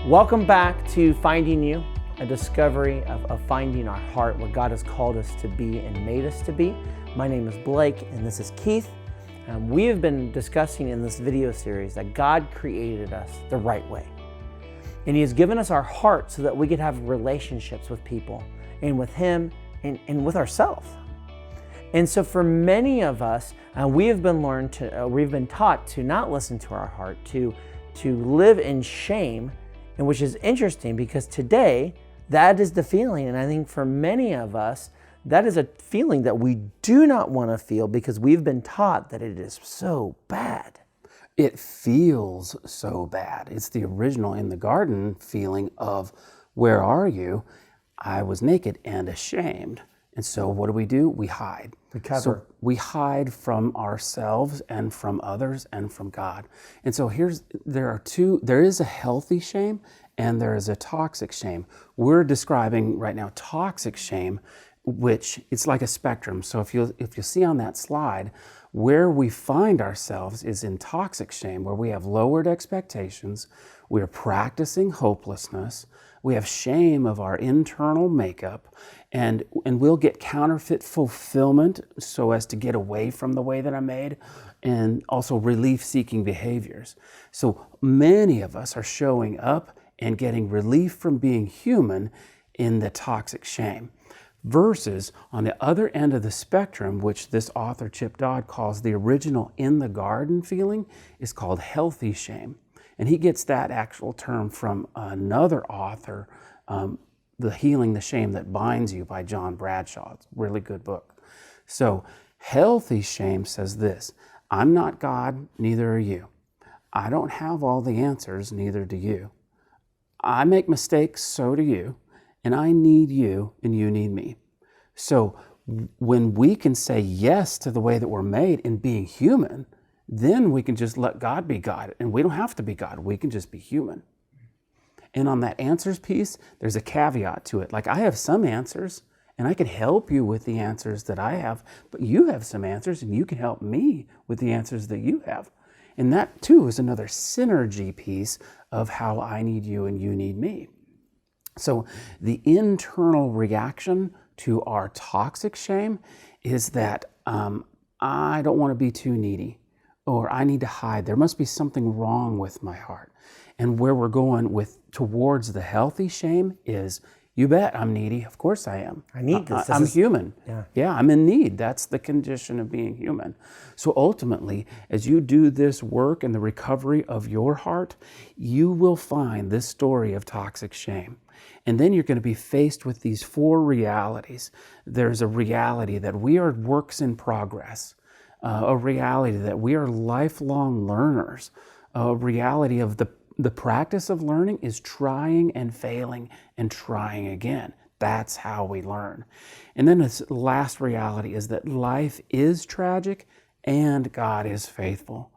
Welcome back to Finding You, a discovery of finding our heart, what God has called us to be and made us to be. My name is Blake, and this is Keith. We have been discussing in this video series that God created us the right way. And He has given us our heart so that we could have relationships with people and with Him and with ourselves. And so for many of us, we've been taught to not listen to our heart, to live in shame, and which is interesting because today that is the feeling. And I think for many of us, that is a feeling that we do not want to feel because we've been taught that it is so bad. It feels so bad. It's the original in the garden feeling of, where are you? I was naked and ashamed. And so what do? We hide. We cover. So we hide from ourselves and from others and from God. And so there is a healthy shame and there is a toxic shame. We're describing right now toxic shame, which it's like a spectrum. So if you see on that slide, where we find ourselves is in toxic shame, where we have lowered expectations, we are practicing hopelessness, we have shame of our internal makeup, and we'll get counterfeit fulfillment so as to get away from the way that I'm made, and also relief-seeking behaviors. So many of us are showing up and getting relief from being human in the toxic shame. Versus on the other end of the spectrum, which this author Chip Dodd calls the original in the garden feeling, is called healthy shame. And he gets that actual term from another author, The Healing the Shame That Binds You by John Bradshaw. It's a really good book. So healthy shame says this: I'm not God, neither are you. I don't have all the answers, neither do you. I make mistakes, so do you. And I need you, and you need me. So when we can say yes to the way that we're made in being human, then we can just let God be God. And we don't have to be God. We can just be human. And on that answers piece, there's a caveat to it. Like, I have some answers, and I can help you with the answers that I have, but you have some answers, and you can help me with the answers that you have. And that, too, is another synergy piece of how I need you and you need me. So the internal reaction to our toxic shame is that I don't want to be too needy, or I need to hide. There must be something wrong with my heart. And where we're going towards the healthy shame is, you bet I'm needy. Of course I am. I need this. I'm human. Yeah, I'm in need. That's the condition of being human. So ultimately, as you do this work in the recovery of your heart, you will find this story of toxic shame. And then you're going to be faced with these four realities. There's a reality that we are works in progress, a reality that we are lifelong learners, a reality of the practice of learning is trying and failing and trying again. That's how we learn. And then this last reality is that life is tragic and God is faithful.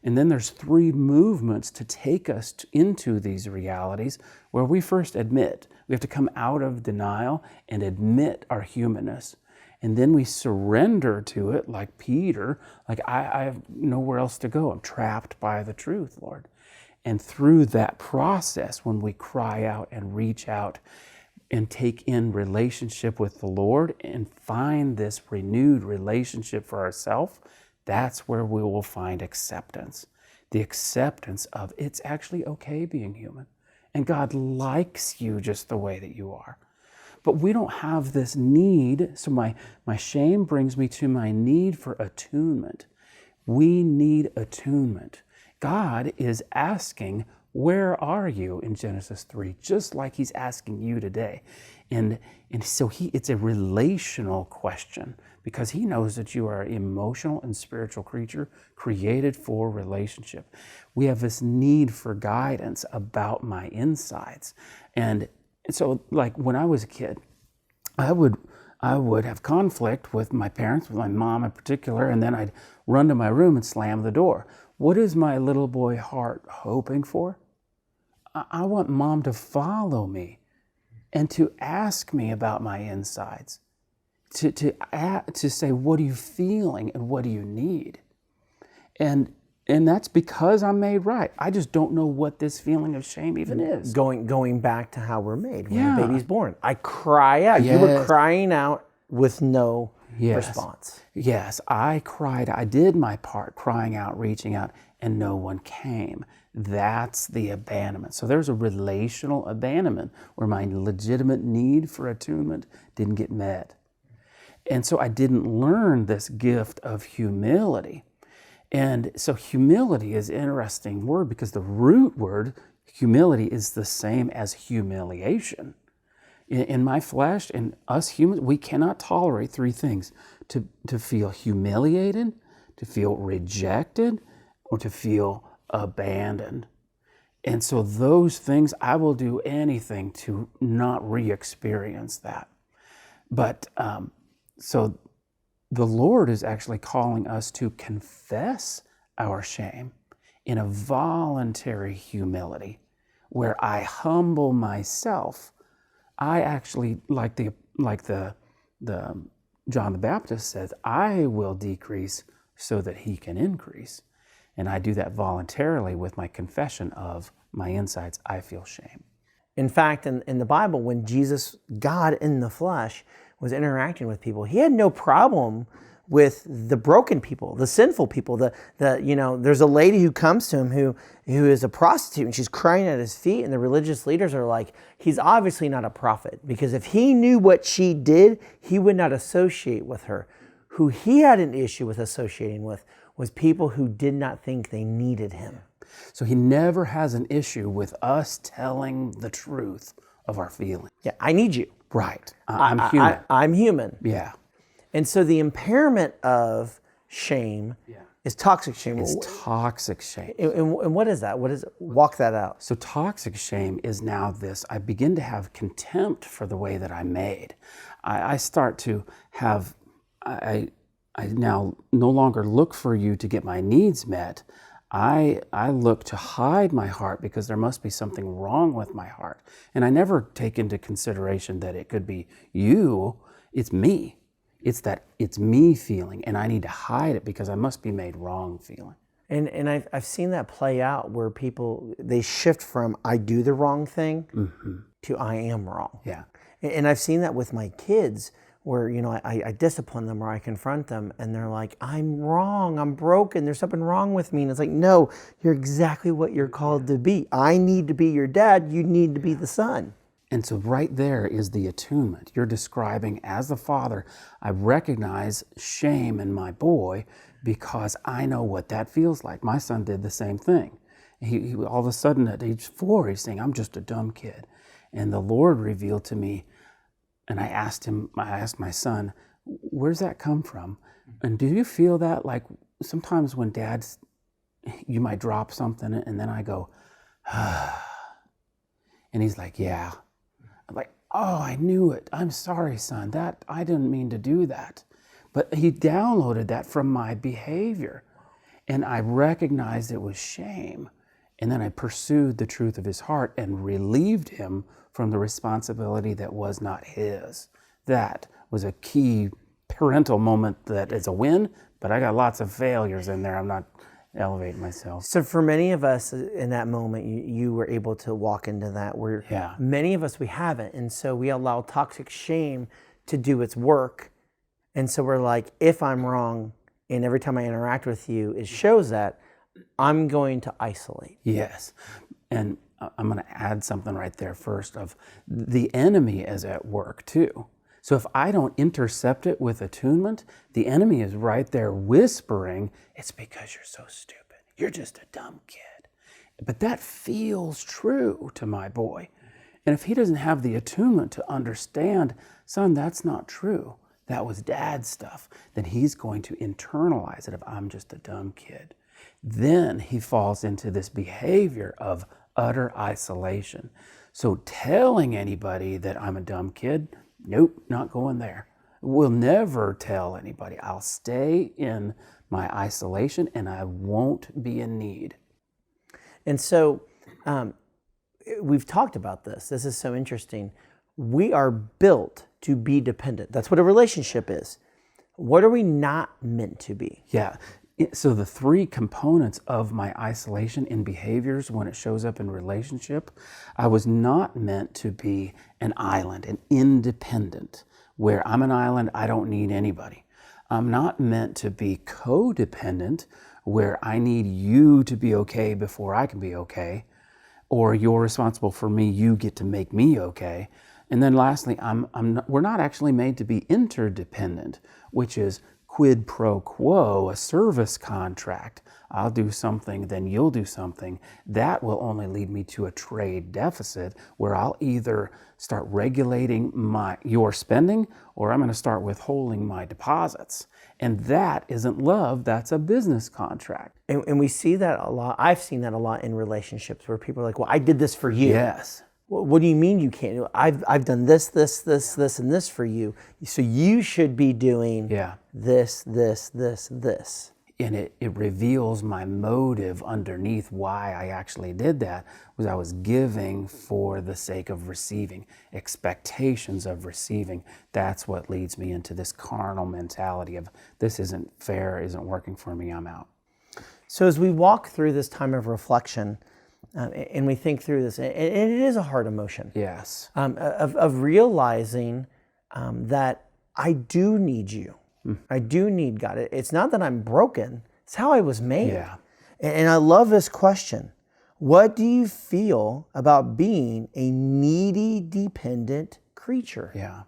And then there's three movements to take us into these realities where we first admit. We have to come out of denial and admit our humanness. And then we surrender to it like Peter, like I have nowhere else to go. I'm trapped by the truth, Lord. And through that process, when we cry out and reach out and take in relationship with the Lord and find this renewed relationship for ourselves, that's where we will find acceptance. The acceptance of it's actually okay being human. And God likes you just the way that you are. But we don't have this need. So my shame brings me to my need for attunement. We need attunement. God is asking, where are you in Genesis 3? Just like He's asking you today. And so it's a relational question because He knows that you are an emotional and spiritual creature created for relationship. We have this need for guidance about my insides. And so like when I was a kid, I would have conflict with my parents, with my mom in particular, and then I'd run to my room and slam the door. What is my little boy heart hoping for? I want mom to follow me and to ask me about my insides, to say, what are you feeling and what do you need? And And that's because I'm made right. I just don't know what this feeling of shame even is. Going back to how we're made when Yeah. a baby's born. I cry out. You were Yes. crying out with no Yes. response. Yes, I cried. I did my part, crying out, reaching out, and no one came. That's the abandonment. So there's a relational abandonment where my legitimate need for attunement didn't get met. And so I didn't learn this gift of humility. And so humility is an interesting word because the root word, humility, is the same as humiliation. In my flesh and us humans, we cannot tolerate three things: to feel humiliated, to feel rejected, or to feel abandoned. And so those things, I will do anything to not re-experience that. But so the Lord is actually calling us to confess our shame in a voluntary humility, where I humble myself. I actually, like the John the Baptist says, I will decrease so that he can increase. And I do that voluntarily with my confession of my insides. I feel shame. In fact, in the Bible, when Jesus, God in the flesh, was interacting with people, he had no problem with the broken people, the sinful people. There's a lady who comes to him who is a prostitute, and she's crying at his feet, and the religious leaders are like, he's obviously not a prophet, because if he knew what she did, he would not associate with her. Who he had an issue with associating with was people who did not think they needed him. So he never has an issue with us telling the truth of our feelings. Yeah, I need you. Right. I'm human. I'm human. Yeah. And so the impairment of shame is toxic shame. It's toxic shame. And what is that? What is it? Walk that out. So toxic shame is now this: I begin to have contempt for the way that I'm made. I start to have, I now no longer look for you to get my needs met. I look to hide my heart because there must be something wrong with my heart. And I never take into consideration that it could be you. It's me. It's me feeling, and I need to hide it because I must be made wrong feeling. And I've seen that play out where people, they shift from I do the wrong thing to I am wrong. Yeah. And I've seen that with my kids where, I discipline them or I confront them and they're like, I'm wrong, I'm broken, there's something wrong with me. And it's like, no, you're exactly what you're called to be. I need to be your dad, you need to be the son. And so right there is the attunement. You're describing, as the father, I recognize shame in my boy because I know what that feels like. My son did the same thing. He all of a sudden at age 4, he's saying, I'm just a dumb kid. And the Lord revealed to me, and I asked my son, where's that come from? And do you feel that? Like sometimes when dads, you might drop something and then I go, and he's like, yeah. I'm like, oh, I knew it. I'm sorry, son. That I didn't mean to do that. But he downloaded that from my behavior. And I recognized it was shame. And then I pursued the truth of his heart and relieved him from the responsibility that was not his. That was a key parental moment that is a win, but I got lots of failures in there. I'm not elevating myself. So for many of us in that moment, you were able to walk into that where many of us, we haven't. And so we allow toxic shame to do its work. And so we're like, if I'm wrong, and every time I interact with you, it shows that, I'm going to isolate. Yes. And I'm going to add something right there first of the enemy is at work too. So if I don't intercept it with attunement, the enemy is right there whispering, it's because you're so stupid. You're just a dumb kid. But that feels true to my boy. And if he doesn't have the attunement to understand, son, that's not true, that was dad's stuff, then he's going to internalize it of I'm just a dumb kid. Then he falls into this behavior of utter isolation. So telling anybody that I'm a dumb kid, nope, not going there. Will never tell anybody. I'll stay in my isolation and I won't be in need. And so we've talked about this. This is so interesting. We are built to be dependent. That's what a relationship is. What are we not meant to be? Yeah. So the three components of my isolation in behaviors when it shows up in relationship, I was not meant to be an island, an independent, where I'm an island, I don't need anybody. I'm not meant to be codependent, where I need you to be okay before I can be okay, or you're responsible for me, you get to make me okay. And then lastly, we're not actually made to be interdependent, which is quid pro quo, a service contract. I'll do something, then you'll do something. That will only lead me to a trade deficit where I'll either start regulating your spending or I'm going to start withholding my deposits. And that isn't love, that's a business contract. And we see that a lot. I've seen that a lot in relationships where people are like, well, I did this for you. Yes. Well, what do you mean you can't do it? I've done this, and this for you. So you should be doing this. And it reveals my motive underneath why I actually did that, was I was giving for the sake of receiving, expectations of receiving. That's what leads me into this carnal mentality of this isn't fair, isn't working for me, I'm out. So as we walk through this time of reflection, and we think through this, and it is a hard emotion. Yes. Of realizing that I do need you. I do need God. It's not that I'm broken. It's how I was made. Yeah. And I love this question. What do you feel about being a needy, dependent creature? Yeah.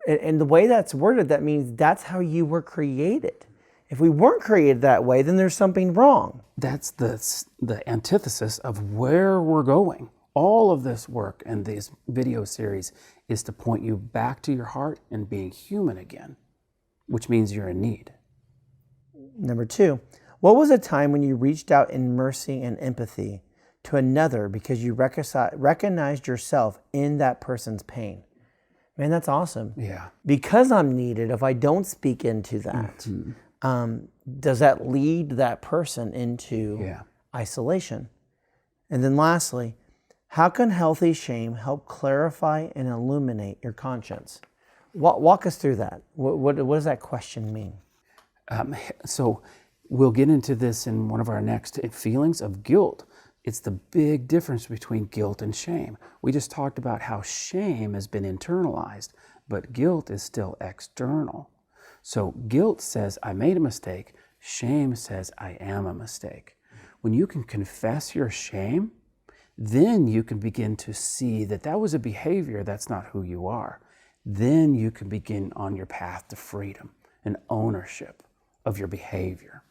And the way that's worded, that means that's how you were created. If we weren't created that way, then there's something wrong. That's the antithesis of where we're going. All of this work and this video series is to point you back to your heart and being human again, which means you're in need. Number 2, what was a time when you reached out in mercy and empathy to another because you recognized yourself in that person's pain? Man, that's awesome. Yeah. Because I'm needed, if I don't speak into that, does that lead that person into isolation? And then lastly, how can healthy shame help clarify and illuminate your conscience? Walk us through that. What does that question mean? So we'll get into this in one of our next feelings of guilt. It's the big difference between guilt and shame. We just talked about how shame has been internalized, but guilt is still external. So guilt says, I made a mistake. Shame says, I am a mistake. When you can confess your shame, then you can begin to see that that was a behavior that's not who you are. Then you can begin on your path to freedom and ownership of your behavior.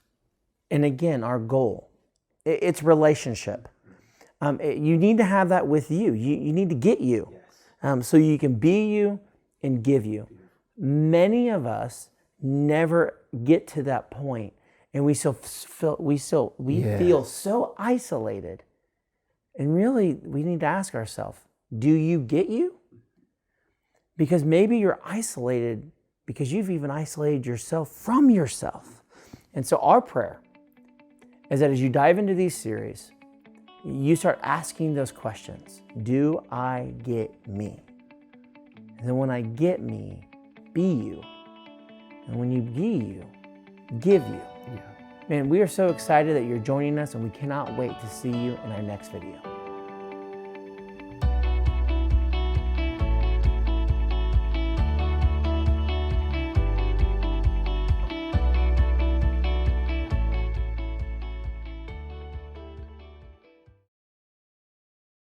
And again, our goal, it's relationship. You need to have that with you. You need to get you. So you can be you and give you. Many of us never get to that point, and we feel so isolated. And really, we need to ask ourselves, do you get you? Because maybe you're isolated because you've even isolated yourself from yourself. And so our prayer is that as you dive into these series, you start asking those questions. Do I get me? And then when I get me, be you. And when you be you, give you. Yeah. Man, we are so excited that you're joining us, and we cannot wait to see you in our next video.